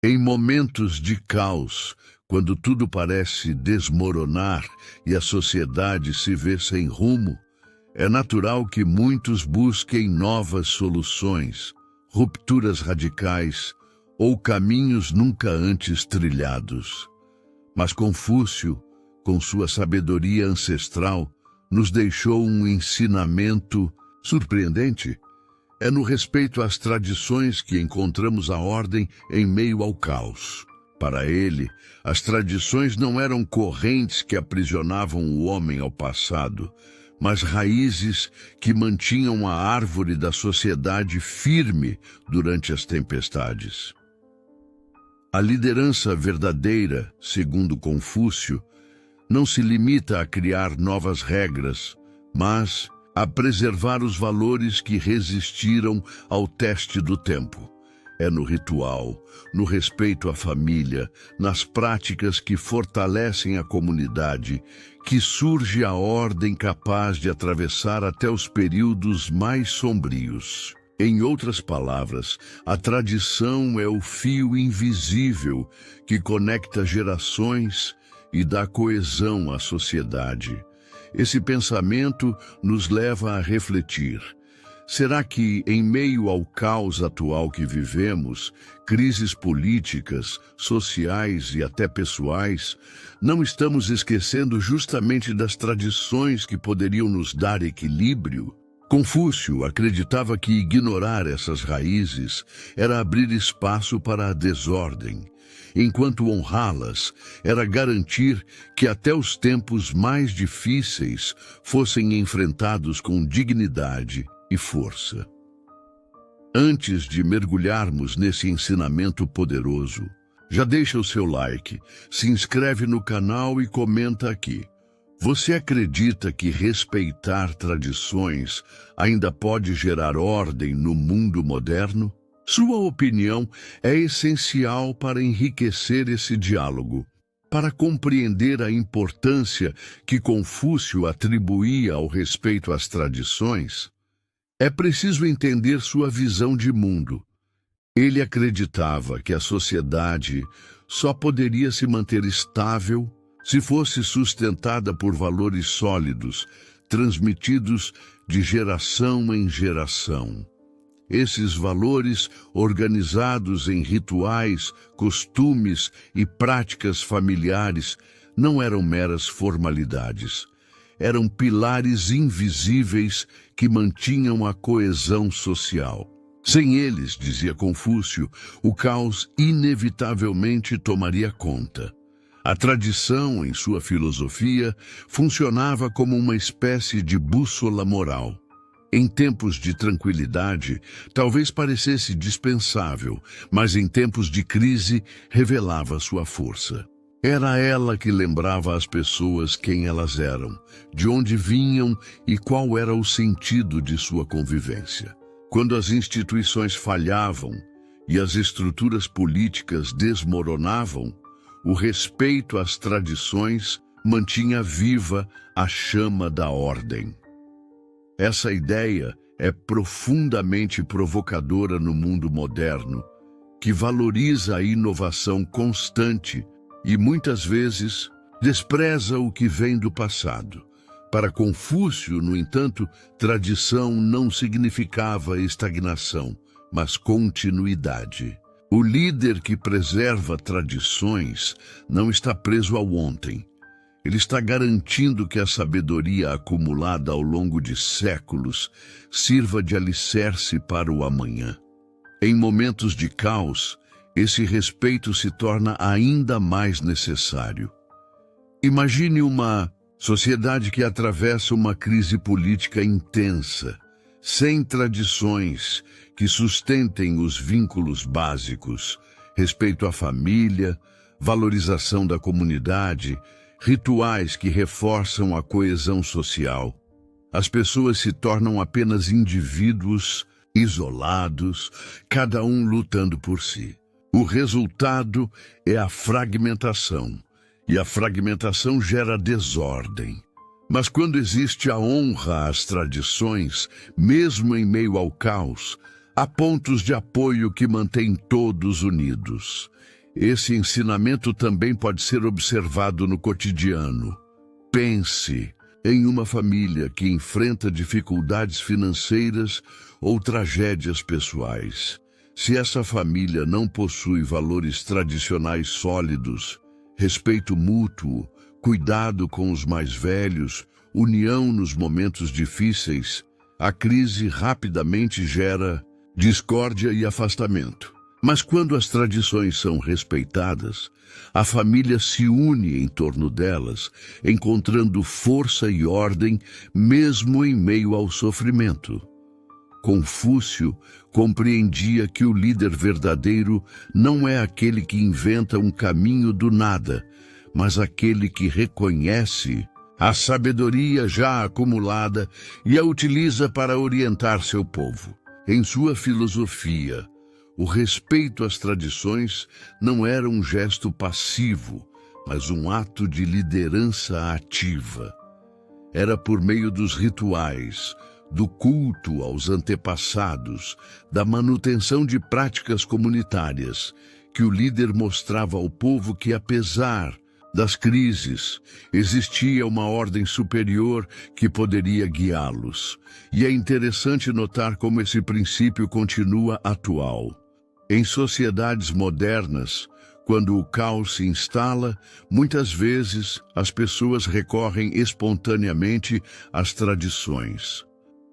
Em momentos de caos, quando tudo parece desmoronar e a sociedade se vê sem rumo, é natural que muitos busquem novas soluções, rupturas radicais ou caminhos nunca antes trilhados. Mas Confúcio, com sua sabedoria ancestral, nos deixou um ensinamento surpreendente. É no respeito às tradições que encontramos a ordem em meio ao caos. Para ele, as tradições não eram correntes que aprisionavam o homem ao passado, mas raízes que mantinham a árvore da sociedade firme durante as tempestades. A liderança verdadeira, segundo Confúcio, não se limita a criar novas regras, mas a preservar os valores que resistiram ao teste do tempo. É no ritual, no respeito à família, nas práticas que fortalecem a comunidade, que surge a ordem capaz de atravessar até os períodos mais sombrios. Em outras palavras, a tradição é o fio invisível que conecta gerações e dá coesão à sociedade. Esse pensamento nos leva a refletir. Será que, em meio ao caos atual que vivemos, crises políticas, sociais e até pessoais, não estamos esquecendo justamente das tradições que poderiam nos dar equilíbrio? Confúcio acreditava que ignorar essas raízes era abrir espaço para a desordem, enquanto honrá-las era garantir que até os tempos mais difíceis fossem enfrentados com dignidade e força. Antes de mergulharmos nesse ensinamento poderoso, já deixa o seu like, se inscreve no canal e comenta aqui. Você acredita que respeitar tradições ainda pode gerar ordem no mundo moderno? Sua opinião é essencial para enriquecer esse diálogo. Para compreender a importância que Confúcio atribuía ao respeito às tradições, é preciso entender sua visão de mundo. Ele acreditava que a sociedade só poderia se manter estável se fosse sustentada por valores sólidos, transmitidos de geração em geração. Esses valores, organizados em rituais, costumes e práticas familiares, não eram meras formalidades. Eram pilares invisíveis que mantinham a coesão social. Sem eles, dizia Confúcio, o caos inevitavelmente tomaria conta. A tradição, em sua filosofia, funcionava como uma espécie de bússola moral. Em tempos de tranquilidade, talvez parecesse dispensável, mas em tempos de crise, revelava sua força. Era ela que lembrava às pessoas quem elas eram, de onde vinham e qual era o sentido de sua convivência. Quando as instituições falhavam e as estruturas políticas desmoronavam, o respeito às tradições mantinha viva a chama da ordem. Essa ideia é profundamente provocadora no mundo moderno, que valoriza a inovação constante e muitas vezes despreza o que vem do passado. Para Confúcio, no entanto, tradição não significava estagnação, mas continuidade. O líder que preserva tradições não está preso ao ontem. Ele está garantindo que a sabedoria acumulada ao longo de séculos sirva de alicerce para o amanhã. Em momentos de caos, esse respeito se torna ainda mais necessário. Imagine uma sociedade que atravessa uma crise política intensa, sem tradições que sustentem os vínculos básicos, respeito à família, valorização da comunidade, rituais que reforçam a coesão social. As pessoas se tornam apenas indivíduos isolados, cada um lutando por si. O resultado é a fragmentação, e a fragmentação gera desordem. Mas quando existe a honra às tradições, mesmo em meio ao caos, Há pontos de apoio que mantêm todos unidos. Esse ensinamento também pode ser observado no cotidiano. Pense em uma família que enfrenta dificuldades financeiras ou tragédias pessoais. Se essa família não possui valores tradicionais sólidos, respeito mútuo, cuidado com os mais velhos, união nos momentos difíceis, a crise rapidamente gera discórdia e afastamento. Mas quando as tradições são respeitadas, a família se une em torno delas, encontrando força e ordem mesmo em meio ao sofrimento. Confúcio compreendia que o líder verdadeiro não é aquele que inventa um caminho do nada, mas aquele que reconhece a sabedoria já acumulada e a utiliza para orientar seu povo. Em sua filosofia, o respeito às tradições não era um gesto passivo, mas um ato de liderança ativa. Era por meio dos rituais, do culto aos antepassados, da manutenção de práticas comunitárias, que o líder mostrava ao povo que, apesar das crises, existia uma ordem superior que poderia guiá-los. E é interessante notar como esse princípio continua atual. Em sociedades modernas, quando o caos se instala, muitas vezes as pessoas recorrem espontaneamente às tradições.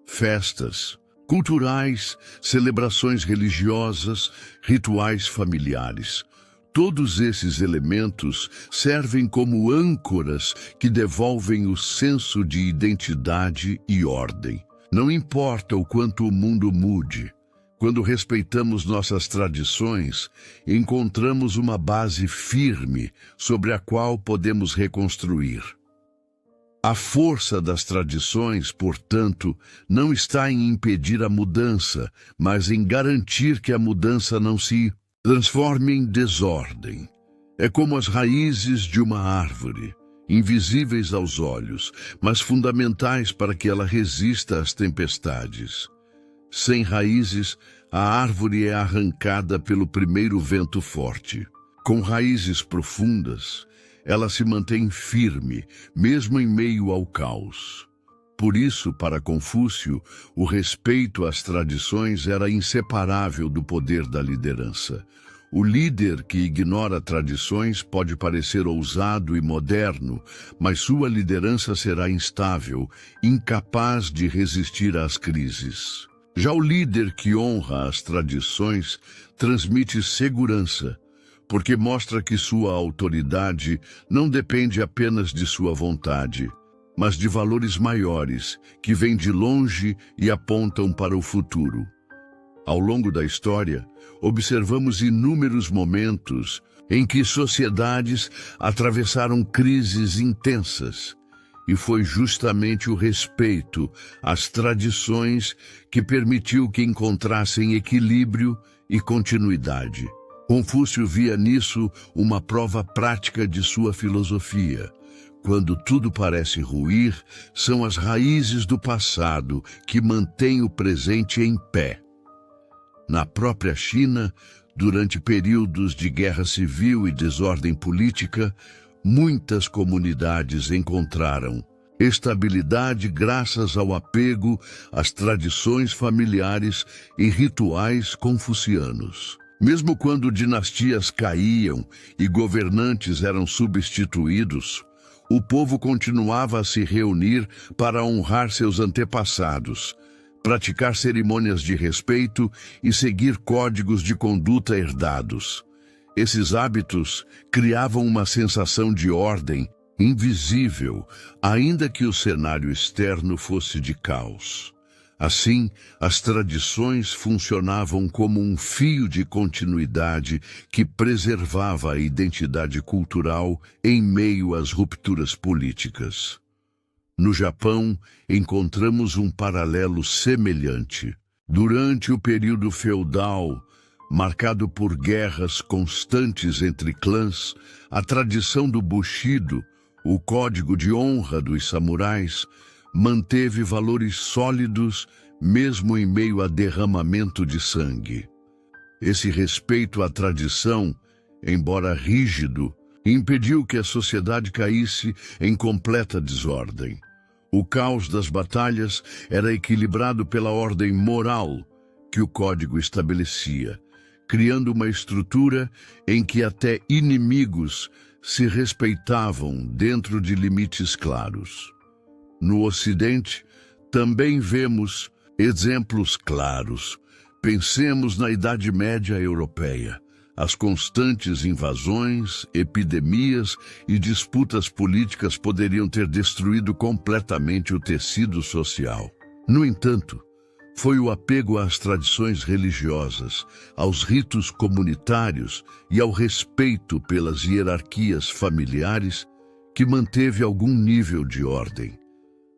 Festas culturais, celebrações religiosas, rituais familiares. Todos esses elementos servem como âncoras que devolvem o senso de identidade e ordem. Não importa o quanto o mundo mude, quando respeitamos nossas tradições, encontramos uma base firme sobre a qual podemos reconstruir. A força das tradições, portanto, não está em impedir a mudança, mas em garantir que a mudança não se transforme em desordem. É como as raízes de uma árvore, invisíveis aos olhos, mas fundamentais para que ela resista às tempestades. Sem raízes, a árvore é arrancada pelo primeiro vento forte. Com raízes profundas, ela se mantém firme, mesmo em meio ao caos. Por isso, para Confúcio, o respeito às tradições era inseparável do poder da liderança. O líder que ignora tradições pode parecer ousado e moderno, mas sua liderança será instável, incapaz de resistir às crises. Já o líder que honra as tradições transmite segurança, porque mostra que sua autoridade não depende apenas de sua vontade, mas de valores maiores, que vêm de longe e apontam para o futuro. Ao longo da história, observamos inúmeros momentos em que sociedades atravessaram crises intensas, e foi justamente o respeito às tradições que permitiu que encontrassem equilíbrio e continuidade. Confúcio via nisso uma prova prática de sua filosofia. Quando tudo parece ruir, são as raízes do passado que mantêm o presente em pé. Na própria China, durante períodos de guerra civil e desordem política, muitas comunidades encontraram estabilidade graças ao apego às tradições familiares e rituais confucianos. Mesmo quando dinastias caíam e governantes eram substituídos, o povo continuava a se reunir para honrar seus antepassados, praticar cerimônias de respeito e seguir códigos de conduta herdados. Esses hábitos criavam uma sensação de ordem invisível, ainda que o cenário externo fosse de caos. Assim, as tradições funcionavam como um fio de continuidade que preservava a identidade cultural em meio às rupturas políticas. No Japão, encontramos um paralelo semelhante. Durante o período feudal, marcado por guerras constantes entre clãs, a tradição do Bushido, o código de honra dos samurais, manteve valores sólidos mesmo em meio a derramamento de sangue. Esse respeito à tradição, embora rígido, impediu que a sociedade caísse em completa desordem. O caos das batalhas era equilibrado pela ordem moral que o código estabelecia, criando uma estrutura em que até inimigos se respeitavam dentro de limites claros. No Ocidente, também vemos exemplos claros. Pensemos na Idade Média Europeia. As constantes invasões, epidemias e disputas políticas poderiam ter destruído completamente o tecido social. No entanto, foi o apego às tradições religiosas, aos ritos comunitários e ao respeito pelas hierarquias familiares que manteve algum nível de ordem.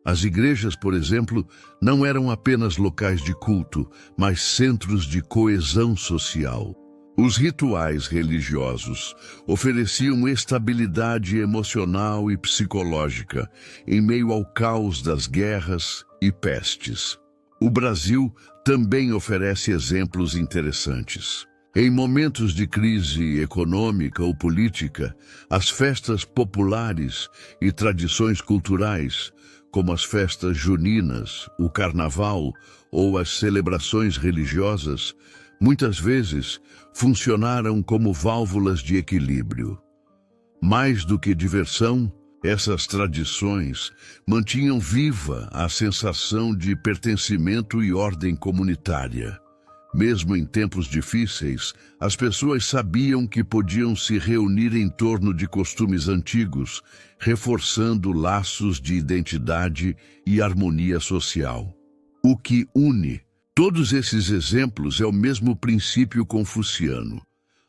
As igrejas, por exemplo, não eram apenas locais de culto, mas centros de coesão social. Os rituais religiosos ofereciam estabilidade emocional e psicológica em meio ao caos das guerras e pestes. O Brasil também oferece exemplos interessantes. Em momentos de crise econômica ou política, as festas populares e tradições culturais, como as festas juninas, o carnaval ou as celebrações religiosas, muitas vezes funcionaram como válvulas de equilíbrio. Mais do que diversão, essas tradições mantinham viva a sensação de pertencimento e ordem comunitária. Mesmo em tempos difíceis, as pessoas sabiam que podiam se reunir em torno de costumes antigos, reforçando laços de identidade e harmonia social. O que une todos esses exemplos é o mesmo princípio confuciano.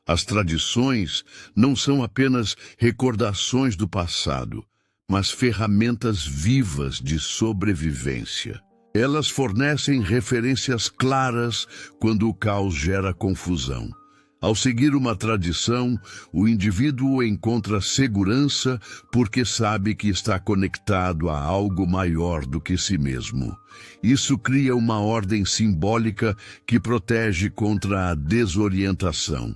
As tradições não são apenas recordações do passado, mas ferramentas vivas de sobrevivência. Elas fornecem referências claras quando o caos gera confusão. Ao seguir uma tradição, o indivíduo encontra segurança porque sabe que está conectado a algo maior do que si mesmo. Isso cria uma ordem simbólica que protege contra a desorientação.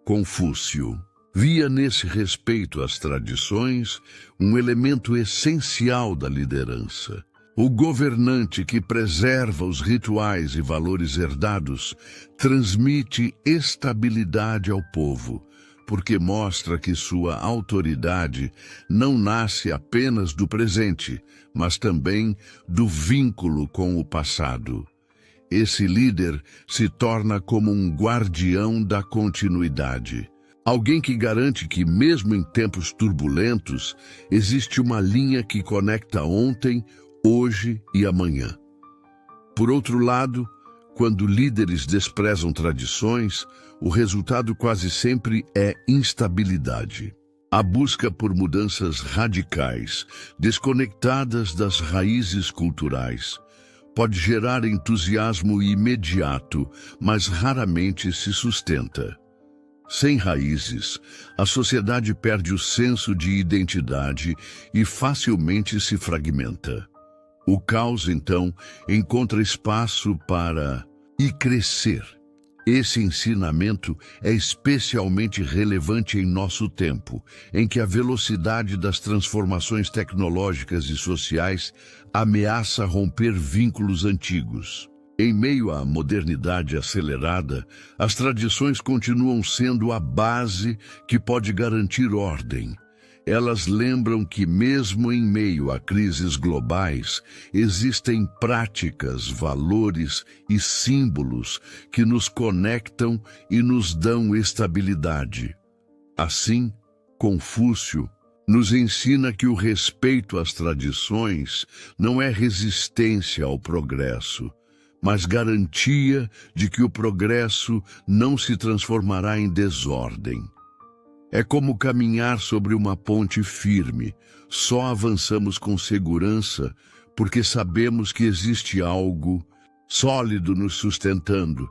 Confúcio via nesse respeito às tradições um elemento essencial da liderança. O governante que preserva os rituais e valores herdados transmite estabilidade ao povo, porque mostra que sua autoridade não nasce apenas do presente, mas também do vínculo com o passado. Esse líder se torna como um guardião da continuidade. Alguém que garante que, mesmo em tempos turbulentos, existe uma linha que conecta ontem, hoje e amanhã. Por outro lado, quando líderes desprezam tradições, o resultado quase sempre é instabilidade. A busca por mudanças radicais, desconectadas das raízes culturais, pode gerar entusiasmo imediato, mas raramente se sustenta. Sem raízes, a sociedade perde o senso de identidade e facilmente se fragmenta. O caos, então, encontra espaço para crescer. Esse ensinamento é especialmente relevante em nosso tempo, em que a velocidade das transformações tecnológicas e sociais ameaça romper vínculos antigos. Em meio à modernidade acelerada, as tradições continuam sendo a base que pode garantir ordem. Elas lembram que, mesmo em meio a crises globais, existem práticas, valores e símbolos que nos conectam e nos dão estabilidade. Assim, Confúcio nos ensina que o respeito às tradições não é resistência ao progresso, mas garantia de que o progresso não se transformará em desordem. É como caminhar sobre uma ponte firme. Só avançamos com segurança porque sabemos que existe algo sólido nos sustentando.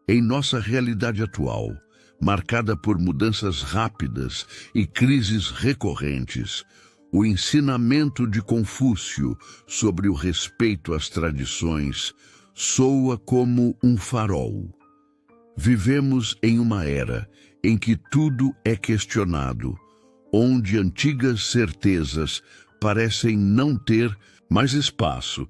Em nossa realidade atual, marcada por mudanças rápidas e crises recorrentes, O ensinamento de Confúcio sobre o respeito às tradições soa como um farol. Vivemos em uma era em que tudo é questionado, onde antigas certezas parecem não ter mais espaço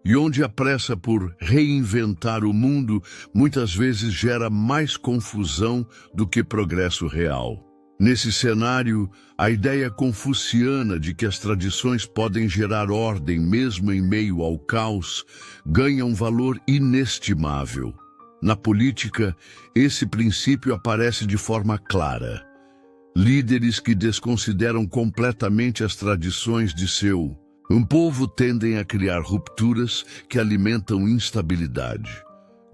e onde a pressa por reinventar o mundo muitas vezes gera mais confusão do que progresso real. Nesse cenário, a ideia confuciana de que as tradições podem gerar ordem mesmo em meio ao caos ganha um valor inestimável. Na política, esse princípio aparece de forma clara. Líderes que desconsideram completamente as tradições de seu povo tendem a criar rupturas que alimentam instabilidade.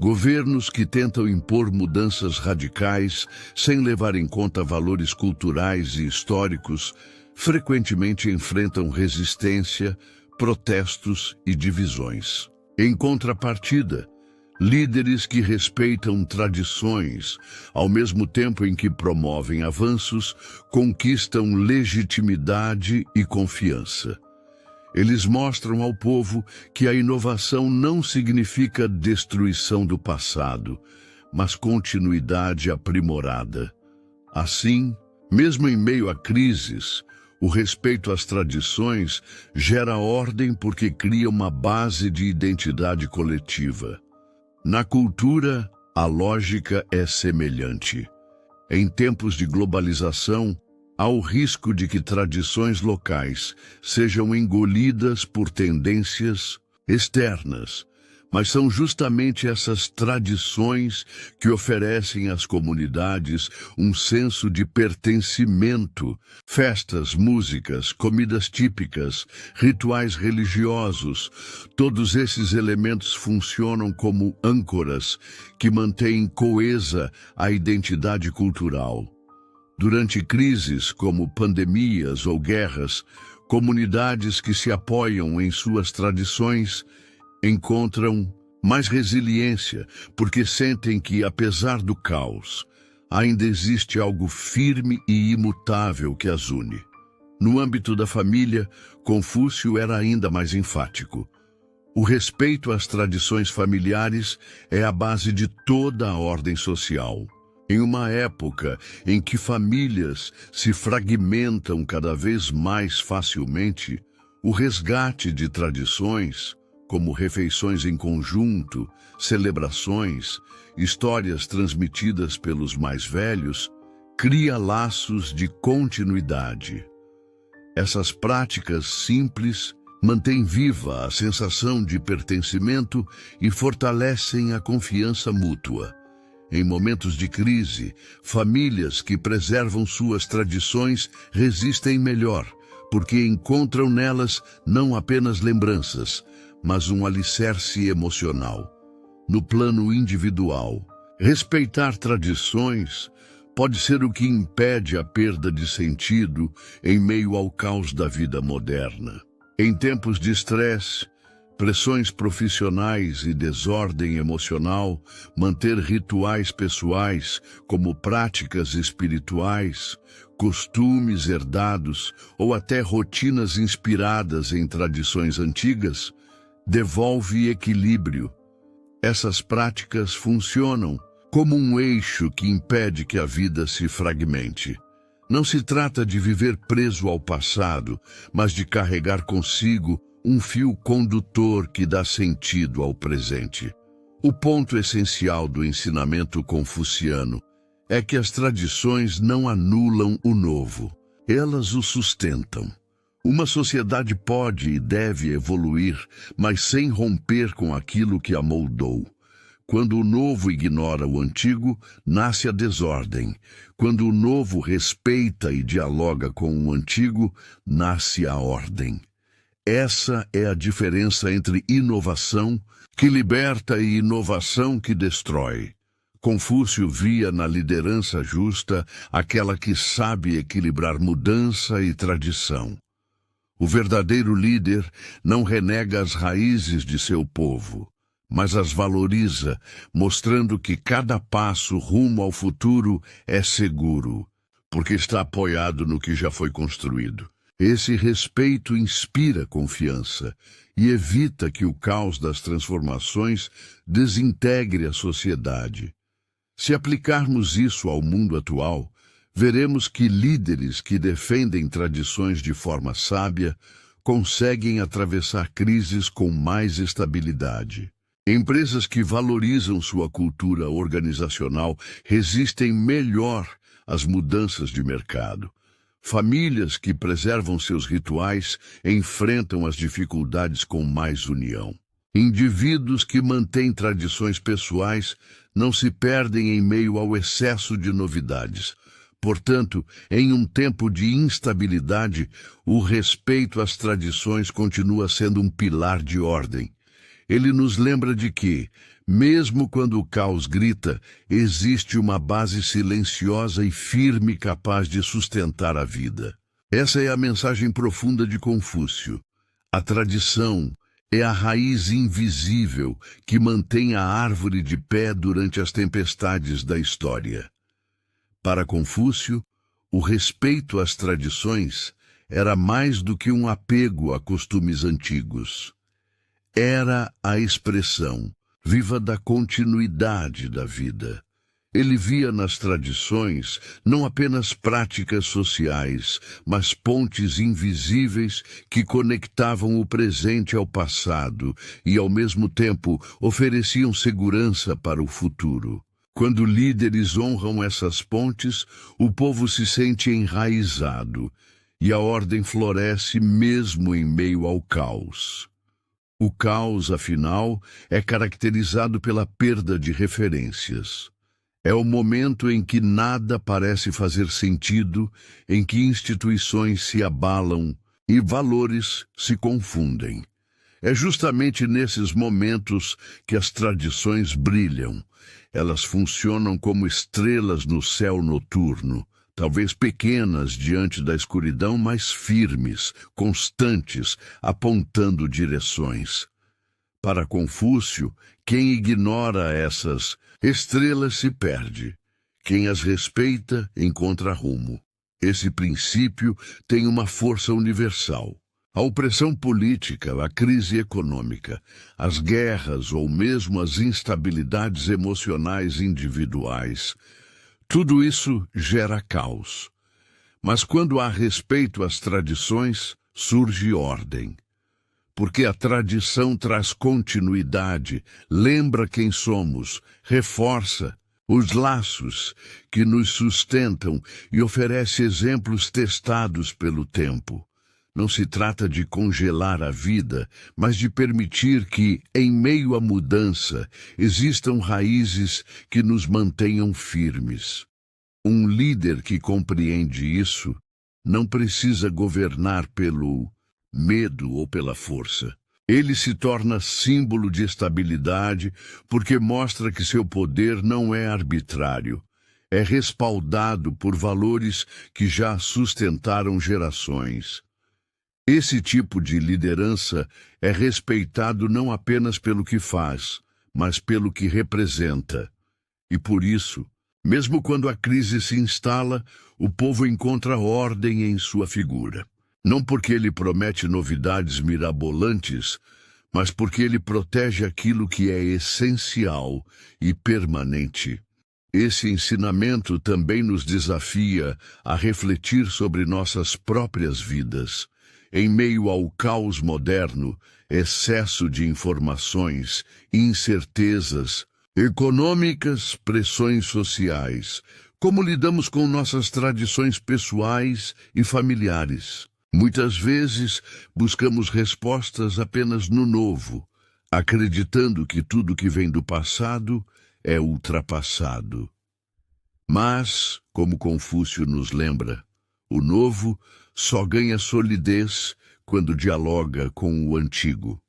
Governos que tentam impor mudanças radicais sem levar em conta valores culturais e históricos frequentemente enfrentam resistência, protestos e divisões. Em contrapartida, líderes que respeitam tradições, ao mesmo tempo em que promovem avanços, conquistam legitimidade e confiança. Eles mostram ao povo que a inovação não significa destruição do passado, mas continuidade aprimorada. Assim, mesmo em meio a crises, o respeito às tradições gera ordem porque cria uma base de identidade coletiva. Na cultura, a lógica é semelhante. Em tempos de globalização, há o risco de que tradições locais sejam engolidas por tendências externas, mas são justamente essas tradições que oferecem às comunidades um senso de pertencimento. Festas, músicas, comidas típicas, rituais religiosos, todos esses elementos funcionam como âncoras que mantêm coesa a identidade cultural. Durante crises como pandemias ou guerras, comunidades que se apoiam em suas tradições encontram mais resiliência, porque sentem que, apesar do caos, ainda existe algo firme e imutável que as une. No âmbito da família, Confúcio era ainda mais enfático. O respeito às tradições familiares é a base de toda a ordem social. Em uma época em que famílias se fragmentam cada vez mais facilmente, o resgate de tradições, como refeições em conjunto, celebrações, histórias transmitidas pelos mais velhos, cria laços de continuidade. Essas práticas simples mantêm viva a sensação de pertencimento e fortalecem a confiança mútua. Em momentos de crise, famílias que preservam suas tradições resistem melhor, porque encontram nelas não apenas lembranças, mas um alicerce emocional. No plano individual, respeitar tradições pode ser o que impede a perda de sentido em meio ao caos da vida moderna. Em tempos de estresse, pressões profissionais e desordem emocional, manter rituais pessoais, como práticas espirituais, costumes herdados ou até rotinas inspiradas em tradições antigas, devolve equilíbrio. Essas práticas funcionam como um eixo que impede que a vida se fragmente. Não se trata de viver preso ao passado, mas de carregar consigo um fio condutor que dá sentido ao presente. O ponto essencial do ensinamento confuciano é que as tradições não anulam o novo, elas o sustentam. Uma sociedade pode e deve evoluir, mas sem romper com aquilo que a moldou. Quando o novo ignora o antigo, nasce a desordem. Quando o novo respeita e dialoga com o antigo, nasce a ordem. Essa é a diferença entre inovação, que liberta, e inovação que destrói. Confúcio via na liderança justa aquela que sabe equilibrar mudança e tradição. O verdadeiro líder não renega as raízes de seu povo, mas as valoriza, mostrando que cada passo rumo ao futuro é seguro, porque está apoiado no que já foi construído. Esse respeito inspira confiança e evita que o caos das transformações desintegre a sociedade. Se aplicarmos isso ao mundo atual, veremos que líderes que defendem tradições de forma sábia conseguem atravessar crises com mais estabilidade. Empresas que valorizam sua cultura organizacional resistem melhor às mudanças de mercado. Famílias que preservam seus rituais enfrentam as dificuldades com mais união. Indivíduos que mantêm tradições pessoais não se perdem em meio ao excesso de novidades. Portanto, em um tempo de instabilidade, o respeito às tradições continua sendo um pilar de ordem. Ele nos lembra de que, mesmo quando o caos grita, existe uma base silenciosa e firme capaz de sustentar a vida. Essa é a mensagem profunda de Confúcio. A tradição é a raiz invisível que mantém a árvore de pé durante as tempestades da história. Para Confúcio, o respeito às tradições era mais do que um apego a costumes antigos. Era a expressão viva da continuidade da vida. Ele via nas tradições não apenas práticas sociais, mas pontes invisíveis que conectavam o presente ao passado e, ao mesmo tempo, ofereciam segurança para o futuro. Quando líderes honram essas pontes, o povo se sente enraizado e a ordem floresce mesmo em meio ao caos. O caos, afinal, é caracterizado pela perda de referências. É o momento em que nada parece fazer sentido, em que instituições se abalam e valores se confundem. É justamente nesses momentos que as tradições brilham. Elas funcionam como estrelas no céu noturno, talvez pequenas diante da escuridão, mas firmes, constantes, apontando direções. Para Confúcio, quem ignora essas estrelas se perde. Quem as respeita encontra rumo. Esse princípio tem uma força universal. A opressão política, a crise econômica, as guerras ou mesmo as instabilidades emocionais individuais, tudo isso gera caos. Mas quando há respeito às tradições, surge ordem. Porque a tradição traz continuidade, lembra quem somos, reforça os laços que nos sustentam e oferece exemplos testados pelo tempo. Não se trata de congelar a vida, mas de permitir que, em meio à mudança, existam raízes que nos mantenham firmes. Um líder que compreende isso não precisa governar pelo medo ou pela força. Ele se torna símbolo de estabilidade porque mostra que seu poder não é arbitrário. É respaldado por valores que já sustentaram gerações. Esse tipo de liderança é respeitado não apenas pelo que faz, mas pelo que representa. E por isso, mesmo quando a crise se instala, o povo encontra ordem em sua figura. Não porque ele promete novidades mirabolantes, mas porque ele protege aquilo que é essencial e permanente. Esse ensinamento também nos desafia a refletir sobre nossas próprias vidas. Em meio ao caos moderno, excesso de informações, incertezas econômicas, pressões sociais, como lidamos com nossas tradições pessoais e familiares? Muitas vezes buscamos respostas apenas no novo, acreditando que tudo que vem do passado é ultrapassado. Mas, como Confúcio nos lembra, o novo só ganha solidez quando dialoga com o antigo.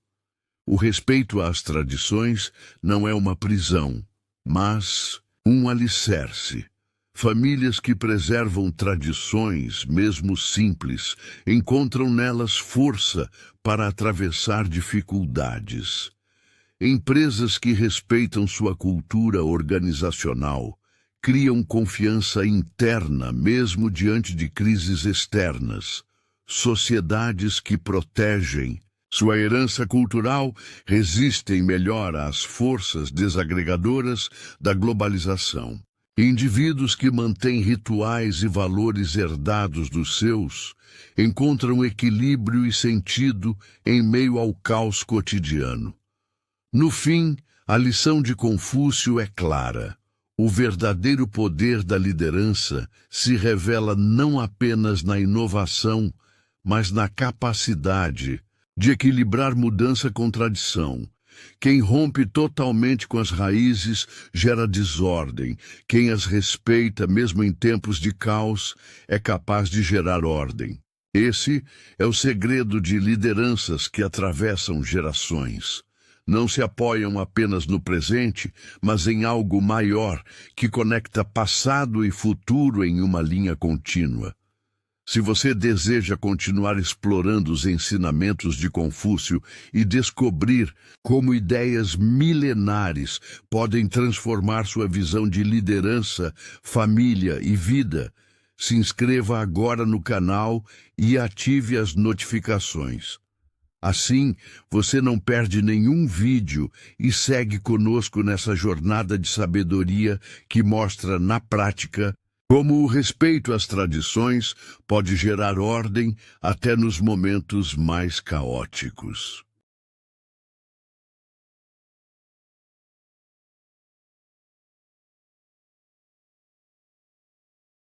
O respeito às tradições não é uma prisão, mas um alicerce. Famílias que preservam tradições, mesmo simples, encontram nelas força para atravessar dificuldades. Empresas que respeitam sua cultura organizacional criam confiança interna mesmo diante de crises externas. sociedades que protegem sua herança cultural resistem melhor às forças desagregadoras da globalização. Indivíduos que mantêm rituais e valores herdados dos seus encontram equilíbrio e sentido em meio ao caos cotidiano. No fim, a lição de Confúcio é clara. O verdadeiro poder da liderança se revela não apenas na inovação, mas na capacidade de equilibrar mudança com tradição. Quem rompe totalmente com as raízes gera desordem. Quem as respeita, mesmo em tempos de caos, é capaz de gerar ordem. Esse é o segredo de lideranças que atravessam gerações. Não se apoiam apenas no presente, mas em algo maior que conecta passado e futuro em uma linha contínua. Se você deseja continuar explorando os ensinamentos de Confúcio e descobrir como ideias milenares podem transformar sua visão de liderança, família e vida, se inscreva agora no canal e ative as notificações. Assim, você não perde nenhum vídeo e segue conosco nessa jornada de sabedoria que mostra na prática como o respeito às tradições pode gerar ordem até nos momentos mais caóticos.